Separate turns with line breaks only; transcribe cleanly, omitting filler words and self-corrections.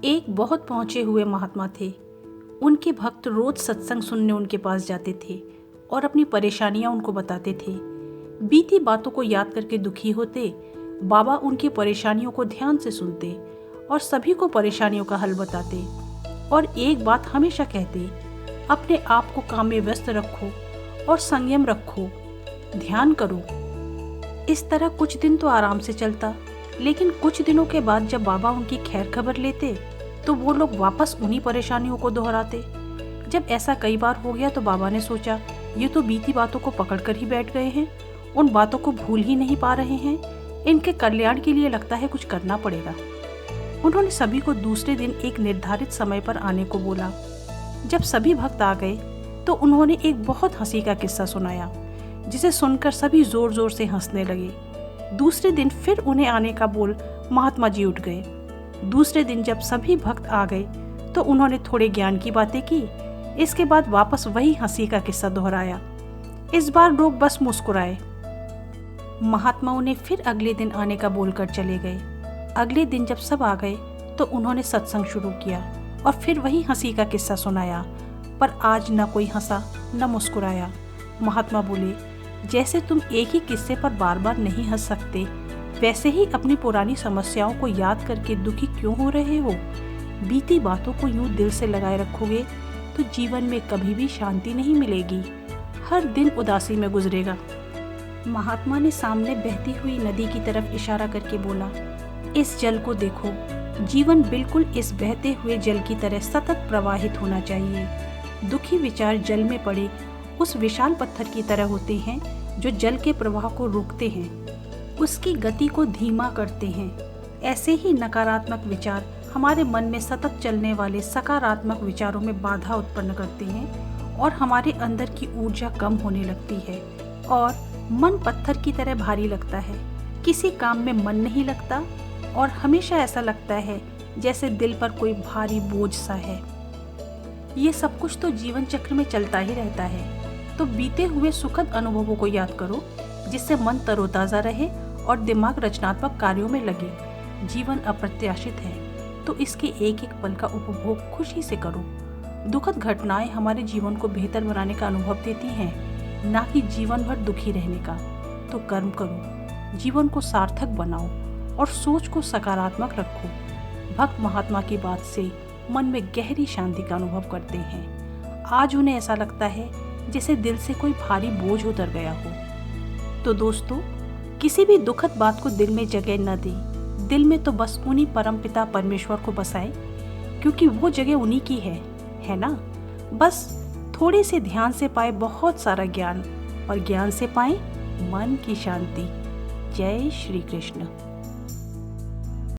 एक बहुत पहुँचे हुए महात्मा थे। उनके भक्त रोज सत्संग सुनने उनके पास जाते थे और अपनी परेशानियां उनको बताते थे। बीती बातों को याद करके दुखी होते बाबा उनकी परेशानियों को ध्यान से सुनते और सभी को परेशानियों का हल बताते और एक बात हमेशा कहते, अपने आप को काम में व्यस्त रखो और संयम रखो, ध्यान करो। इस तरह कुछ दिन तो आराम से चलता, लेकिन कुछ दिनों के बाद जब बाबा उनकी खैर खबर लेते तो वो लोग वापस उन्हीं परेशानियों को दोहराते। जब ऐसा कई बार हो गया तो बाबा ने सोचा, ये तो बीती बातों को पकड़ कर ही बैठ गए हैं, उन बातों को भूल ही नहीं पा रहे हैं। इनके कल्याण के लिए लगता है कुछ करना पड़ेगा। उन्होंने सभी को दूसरे दिन एक निर्धारित समय पर आने को बोला। जब सभी भक्त आ गए तो उन्होंने एक बहुत हंसी का किस्सा सुनाया, जिसे सुनकर सभी जोर जोर से हंसने लगे। दूसरे दिन फिर उन्हें आने का बोल महात्मा जी उठ गए। दूसरे दिन जब सभी भक्त आ गए तो उन्होंने थोड़े ज्ञान की बातें की। इसके बाद वापस वही हंसी का किस्सा दोहराया। इस बार लोग बस मुस्कुराए। महात्मा उन्हें फिर अगले दिन आने का बोलकर चले गए। अगले दिन जब सब आ गए तो उन्होंने सत्संग शुरू किया और फिर वही हंसी का किस्सा सुनाया, पर आज न कोई हंसा न मुस्कुराया। महात्मा बोले, जैसे तुम एक ही किस्से पर बार बार नहीं हंस सकते, वैसे ही अपनी पुरानी समस्याओं को याद करके दुखी क्यों हो रहे हो? बीती बातों को यूं दिल से लगाए रखोगे तो जीवन में कभी भी शांति नहीं मिलेगी, हर दिन उदासी में गुजरेगा। महात्मा ने सामने बहती हुई नदी की तरफ इशारा करके बोला, इस जल को देखो, जीवन बिल्कुल इस बहते हुए जल की तरह सतत प्रवाहित होना चाहिए। दुखी विचार जल में पड़े उस विशाल पत्थर की तरह होते हैं जो जल के प्रवाह को रोकते हैं, उसकी गति को धीमा करते हैं। ऐसे ही नकारात्मक विचार हमारे मन में सतत चलने वाले सकारात्मक विचारों में बाधा उत्पन्न करते हैं और हमारे अंदर की ऊर्जा कम होने लगती है और मन पत्थर की तरह भारी लगता है। किसी काम में मन नहीं लगता और हमेशा ऐसा लगता है जैसे दिल पर कोई भारी बोझ सा है। ये सब कुछ तो जीवन चक्र में चलता ही रहता है। तो बीते हुए सुखद अनुभवों को याद करो, जिससे मन तरोताजा रहे और दिमाग रचनात्मक कार्यों में लगे। जीवन अप्रत्याशित है तो इसके एक एक पल का उपभोग खुशी से करो। दुखद घटनाएं हमारे जीवन को बेहतर बनाने का अनुभव देती हैं, ना कि जीवन भर दुखी रहने का। तो कर्म करो, जीवन को सार्थक बनाओ और सोच को सकारात्मक रखो। भक्त महात्मा की बात से मन में गहरी शांति का अनुभव करते हैं। आज उन्हें ऐसा लगता है जैसे दिल से कोई भारी बोझ उतर गया हो। तो दोस्तों, किसी भी दुखद बात को दिल में जगह न दें। दिल में तो बस उन्हीं परमपिता परमेश्वर को बसाएं, क्योंकि वो जगह उन्हीं की है ना। बस थोड़े से ध्यान से पाए बहुत सारा ज्ञान और ज्ञान से पाए मन की शांति। जय श्री कृष्ण।